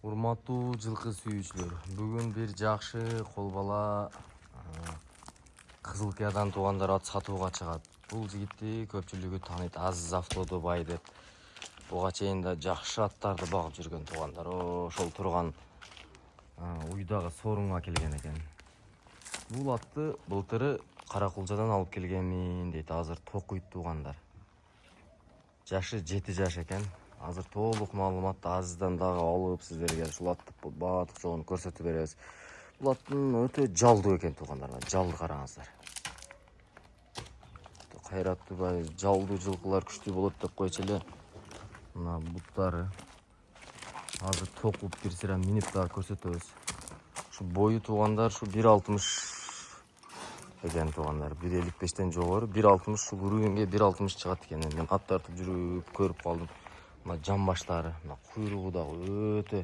Урматтуу жылкы сүйүүчүлөр, бүгүн бир жакшы кол бала Кызылкиядан туугандар ат сатууга чыгат. Бул жигитти көпчүлүгү тааныйт, Азиз Автодубай деп. Буга чейин да жакшы аттарды багып жүргөн туугандар. Ошол турган уйдагы сорунга келген экен. Бул атты былтыры Каракулжадан алып келгенмин дейт. Азыр токуйт туугандар. Жашы 7 жаш экен. Азыр толук маалыматты Азиздан дагы алып сиздерге ушул атты баатык жолун көрсөтүп беребиз. Бул аттын өтө жалдуу экен туугандар. Жалды караңыздар. Кайраттуу жалдуу жылкылар күчтүү болот деп койчу эле. Мына буттары. Азыр токуп бир сыра минип дагы көрсөтөбүз. Ушу бою туугандар ушу 1.60 экен туугандар. 1.55тен жогору 1.60 ушул үрүнгө 1.60 чыгат экен. Мен ат тартып жүрүп көрүп калдым. Мына жамбаштары, мына куйругу дагы өтө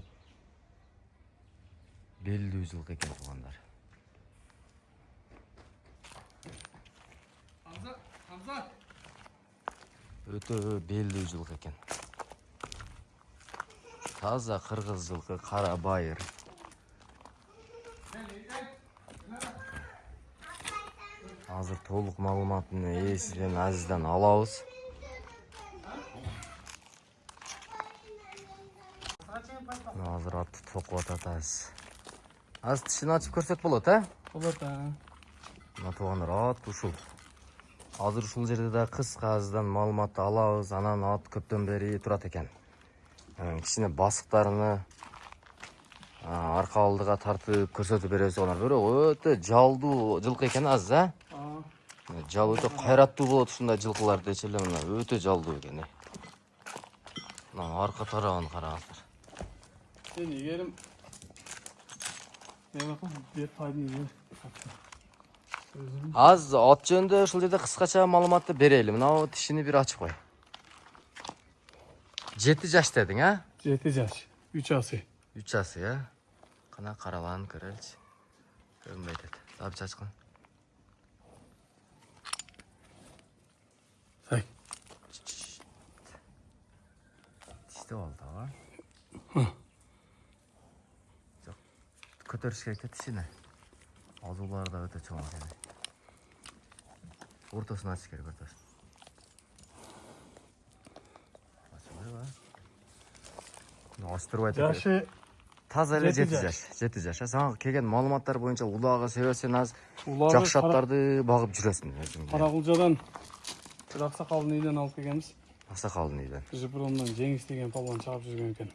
белдүү жылкы экен туугандар. Хамза. Өтө белдүү жылкы экен. Таза кыргыз жылкы, кара байыр. Азыр толук маалыматын ээсиден Азиздан алабыз. Азыр атты токуп атабыз. Аз тишин ачып көрсөк болот, Болот, Мына туугандар ат ушул. Азыр ушул жерде да кыска Азиздан маалыматты алабыз. Анан ат көптөн бери турат экен. Кичине басыктарыны арка алдыга тартып көрсөтүп беребиз туугандар. Бирок өтө жалдуу жылкы экен Азиз, Жал өтө кайраттуу болот ушундай жылкылар дечи эле, мына өтө жалдуу экен. Мына арка тарабын караңыздар. Sen yerim. Ne bakın bir tane yer. Аз ат жөнүндө ушул жерде кыскача маалыматты берели. Мына тишини бир ачып кой. 7 жаш дедиң, 7 yaş. 3 ası. 3 асы, Кана карабан көрөлчү. Көрүнбөйт эт. Таап чачкын. Say. Тиште болду, Жок. Көтөрүш керек тишини. Азуулары да өтө чоң экен. Ортосун ачыш керек, ортосун. Астырбай атат. Yaşı Таза эле 7 жаш. 7 жаш. Сага келген маалыматтар боюнча улагы себесин аз жакшы аттарды багып жүрөсүң өзүң. Каракулжадан bir Aksakaldın үйден алып келгенбиz. Аксакалдын үйдөн. Жыпырымдан Жеңиш деген палуан чыгып жүргөн экен.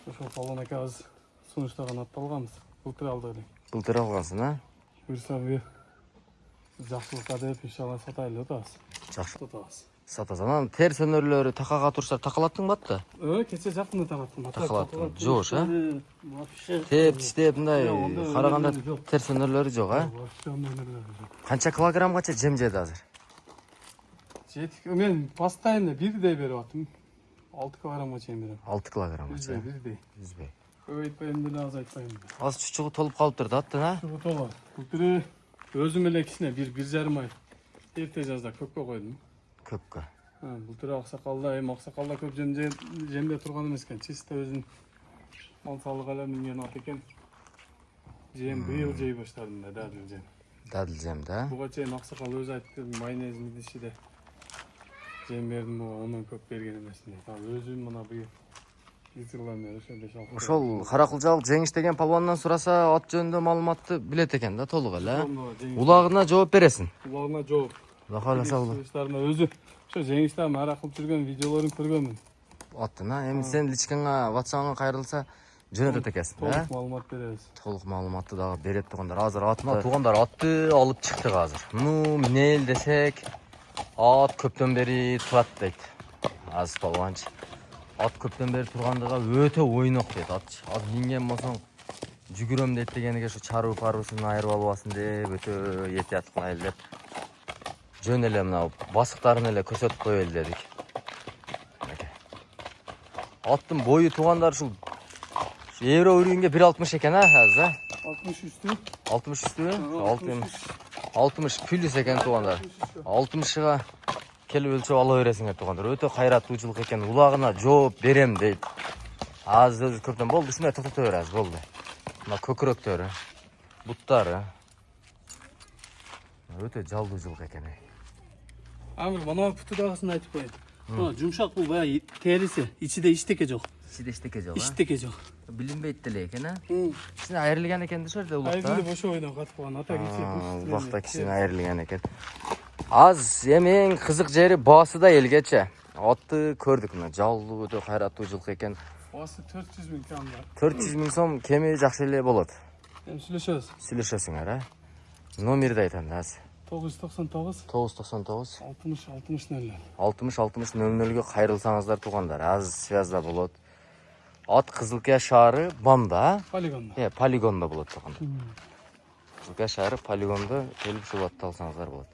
Ошол палуан экебиз сунуштаган атты алганбыз. Былтыр алдык эле. Былтыр алгансың, Буюрса бир жакшылыкка деп иншалла сатайлы атабыз. Жакшы Сатабыз. сатасың. Анан терс өнөрлөрү такага турса такалаттыңбы атты? Кече жакында тараттым. Такалаттың. Жош, Теп тиштеп мындай караганда терс өнөрлөрү жок, Канча килограммгача жем жеди азыр? Мен постоянно бирдей берип аттым. 6 килограммга чейин берем. 6 килограммгача. Бирдей. Үзбөй. Көбөйтпөйм деле, азайтпайм деле. Аз чучугу толуп калыптыр да аттын, Чугу толо. Былтыры өзүм эле кичине 1,5 ай эрте жазда көккө койдум. Көпкө. Былтыры Аксакалда, Аксакалда көп жемде турган эмес экен. Чисто өзүн мал салык эле минген ат экен. Жем быйыл жей баштадым да, дадыл жем. Дадыл жем да. Буга чейин Аксакал өзү айтты, майонез мидишиде жем бердим, ондан көп берген эмес дейт. Өзүм мына быйыл Ошол Каракулжалык Жеңиш деген палуандан сураса ат жөнүндө маалыматты билет экен да, толук эле. Улагына жооп бересиң. Улагына жооп. Кудай кааласа өзү ошо Жеңиште мара кылып жүргөн видеолорун көргөнмүн. Аттын, эми сен личкаңа, WhatsApp-га кайрылса жөнөтөт экенсиң, Толук маалымат беребиз. Толук маалыматты дагы берет туугандар. Азыр атты алып чыктык азыр. Эмне десек, ат көптөн бери турат дейт. Аз палуанчы. Ат көптөн бери тургандыга өтө ойнок дейт атчы. Az минген болсоң жүгүрөм дейт дегениге ушу чаруу парусун айырып албасын деп өтө этият кылайлы деп. Жөн эле мына басыктарын эле көрсөтүп коелу дедик. Аттын бою туугандар ушул эбирөө үрүнгө 1.60 экен, азыр, 60 үстү. 60 үстүбү? 60 плюс экен туугандар. 60га келип өлчөп ала бересиңер туугандар. Өтө кайраттуу жылкы экен. Улагына жооп берем дейт. Аз өзү көптөн болду, ушундай токтото бер аз болду. Мына көкүрөктөрү, буттары. Өтө жалдуу жылкы экен. Амир, мана путу дагысын айтып коеюн. Мына жумшак бул баягы териси, ичиде эчтеке жок. Ичиде эчтеке жок, а? Эчтеке жок. Билинбейт деле экен, а? Кичине айрылган экен дешер да улукта. Айрылды бошо ойдон катып калган. Ата кичи. Убакта кичине айрылган экен. Аз эми эң кызык жери баасы да элгече. Атты көрдүк мына, жалдуу өтө кайраттуу жылкы экен. Баасы 400 000 кам бар. 400 000 сом кеми жакшы эле болот. Эми сүйлөшөбүз. Сүйлөшөсүңөр, а? Номерди айтам да аз. 999 999 60 0 60 00 кайрылсаңыздар туугандар, аз связда болот. Ат Кызылкия шаары Бамда, полигонда. полигонда болот туугандар. Кызылкия шаары полигонда келип ушул атты алсаңыздар болот.